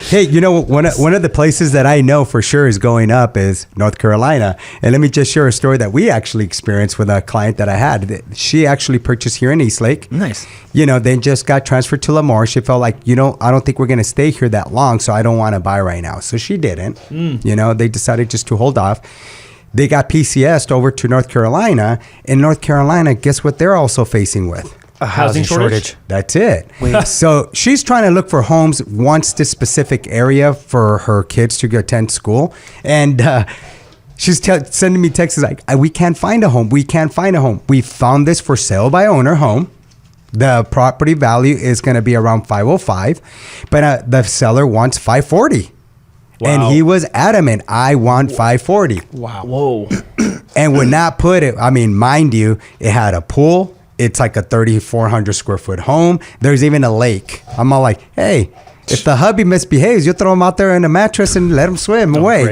Hey, one of the places that I know for sure is going up is North Carolina. And let me just share a story that we actually experienced with a client that I had. She actually purchased here in Eastlake. Nice. They just got transferred to Lamar. She felt like, I don't think we're going to stay here that long, so I don't want to buy right now. So she didn't. They decided just to hold off. They got PCS'd over to North Carolina. In North Carolina, guess what they're also facing with? A housing shortage. That's it. So she's trying to look for homes, wants this specific area for her kids to go attend school. And she's sending me texts like, we can't find a home. We can't find a home. We found this for sale by owner home. The property value is going to be around 505, but the seller wants 540. Wow. And he was adamant, I want 540. Wow. Whoa. And would not put it, mind you, it had a pool. It's like a 3,400 square foot home. There's even a lake. I'm all like, hey, if the hubby misbehaves, you throw him out there in a mattress and let him swim away,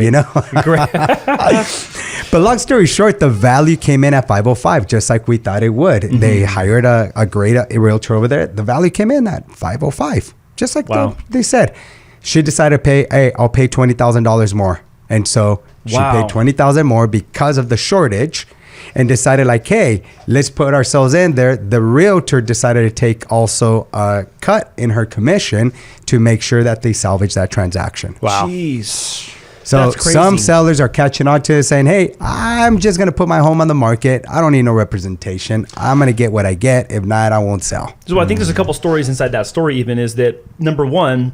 Great. But long story short, the value came in at 505, just like we thought it would. Mm-hmm. They hired a great realtor over there. The value came in at 505, just like they said. She decided to pay, hey, I'll pay $20,000 more. And so she paid $20,000 more because of the shortage. And decided like, hey, let's put ourselves in there. The realtor decided to take also a cut in her commission to make sure that they salvage that transaction. Wow. Jeez. So some sellers are catching on to it saying, hey, I'm just going to put my home on the market. I don't need no representation. I'm going to get what I get. If not, I won't sell. So I think there's a couple stories inside that story even is that, number one,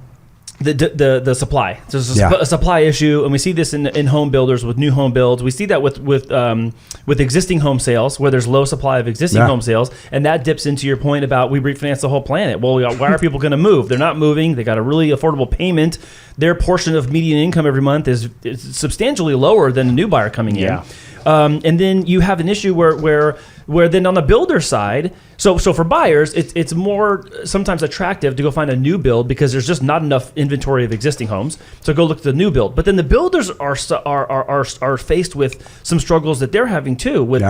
the supply. There's a supply issue, and we see this in home builders with new home builds. We see that with existing home sales where there's low supply of existing home sales, and that dips into your point about we refinance the whole planet. Well, why are people going to move? They're not moving. They got a really affordable payment. Their portion of median income every month is substantially lower than a new buyer coming in. And then you have an issue where then on the builder side, so for buyers, it's more sometimes attractive to go find a new build because there's just not enough inventory of existing homes. So go look at the new build. But then the builders are faced with some struggles that they're having too. With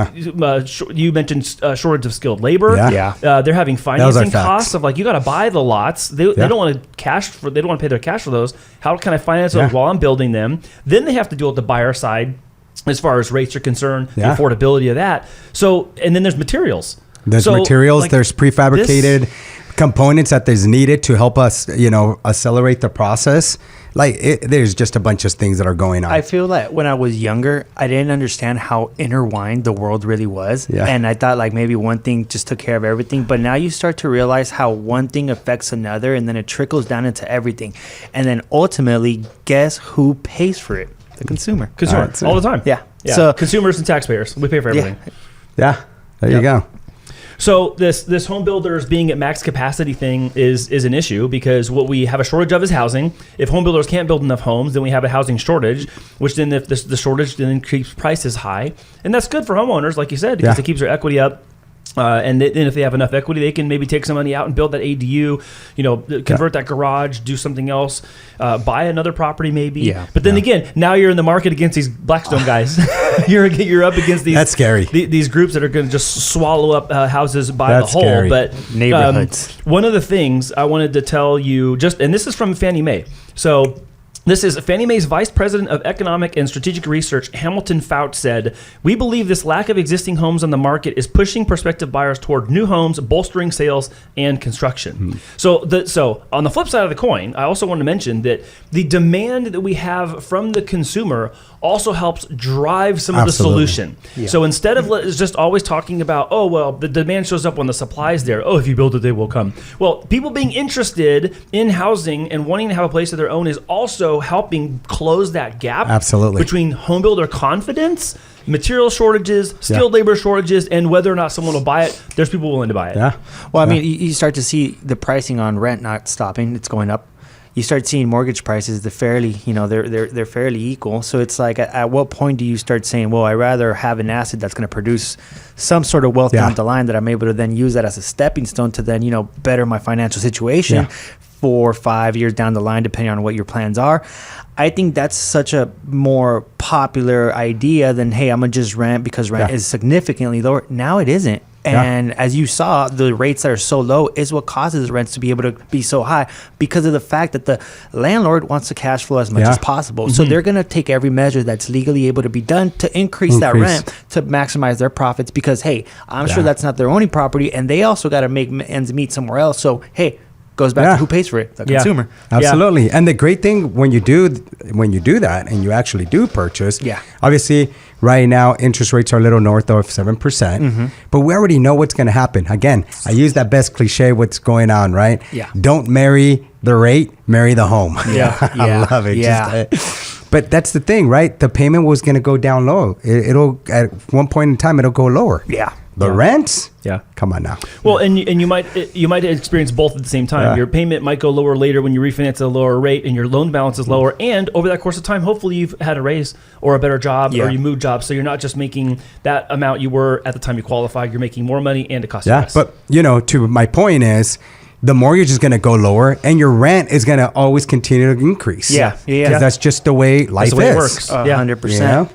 you mentioned shortage of skilled labor. They're having financing costs of like you got to buy the lots. They don't want to they don't want to pay their cash for those. How can I finance those while I'm building them? Then they have to deal with the buyer side as far as rates are concerned, the affordability of that. So, and then there's materials. There's prefabricated components that is needed to help us, accelerate the process. There's just a bunch of things that are going on. I feel like when I was younger, I didn't understand how intertwined the world really was. Yeah. And I thought like maybe one thing just took care of everything. But now you start to realize how one thing affects another and then it trickles down into everything. And then ultimately, guess who pays for it? The consumer. All the time. Yeah. So consumers and taxpayers, we pay for everything. Yeah. There you go. So this home builders being at max capacity thing is an issue because what we have a shortage of is housing. If home builders can't build enough homes, then we have a housing shortage, which then if the shortage then keeps prices high. And that's good for homeowners, like you said, because it keeps their equity up. And then if they have enough equity, they can maybe take some money out and build that ADU, convert that garage, do something else, buy another property maybe. Yeah. But then again, now you're in the market against these Blackstone guys. you're up against these. That's scary. These groups that are going to just swallow up houses by the whole. Scary. But neighborhoods. One of the things I wanted to tell you, and this is from Fannie Mae. So. This is Fannie Mae's Vice President of Economic and Strategic Research, Hamilton Fouts, said, "We believe this lack of existing homes on the market is pushing prospective buyers toward new homes, bolstering sales and construction." So on the flip side of the coin, I also want to mention that the demand that we have from the consumer also helps drive some of the solution. Yeah. So instead of just always talking about, oh, well, the demand shows up when the supply is there. Oh, if you build it, they will come. Well, people being interested in housing and wanting to have a place of their own is also helping close that gap between home builder confidence, material shortages, skilled labor shortages, and whether or not someone will buy it. There's people willing to buy it. Yeah. Well, I mean, you start to see the pricing on rent not stopping; it's going up. You start seeing mortgage prices; they're fairly equal. So it's like, at what point do you start saying, "Well, I'd rather have an asset that's going to produce some sort of wealth down the line that I'm able to then use that as a stepping stone to then better my financial situation." 4 or 5 years down the line, depending on what your plans are. I think that's such a more popular idea than, hey, I'm going to just rent because rent is significantly lower. Now it isn't. And as you saw, the rates that are so low is what causes rents to be able to be so high, because of the fact that the landlord wants to cash flow as much as possible. So they're going to take every measure that's legally able to be done to increase that rent to maximize their profits, because, hey, I'm sure that's not their only property, and they also got to make ends meet somewhere else. So, hey, goes back to who pays for it, the consumer. Absolutely. And the great thing when you do that and you actually do purchase, obviously right now interest rates are a little north of 7%, but we already know what's going to happen. Again, I use that best cliche, what's going on, right? Don't marry the rate, marry the home. I love it. But that's the thing, right? The payment was going to go down low. It'll at one point in time, it'll go lower. The rents? Come on now. Well, and you might experience both at the same time. Your payment might go lower later when you refinance at a lower rate, and your loan balance is lower. And over that course of time, hopefully you've had a raise or a better job, or you moved jobs. So you're not just making that amount you were at the time you qualified. You're making more money, and it costs you less. But to my point is, the mortgage is going to go lower, and your rent is going to always continue to increase. Because that's just the way life is. It works. 100%.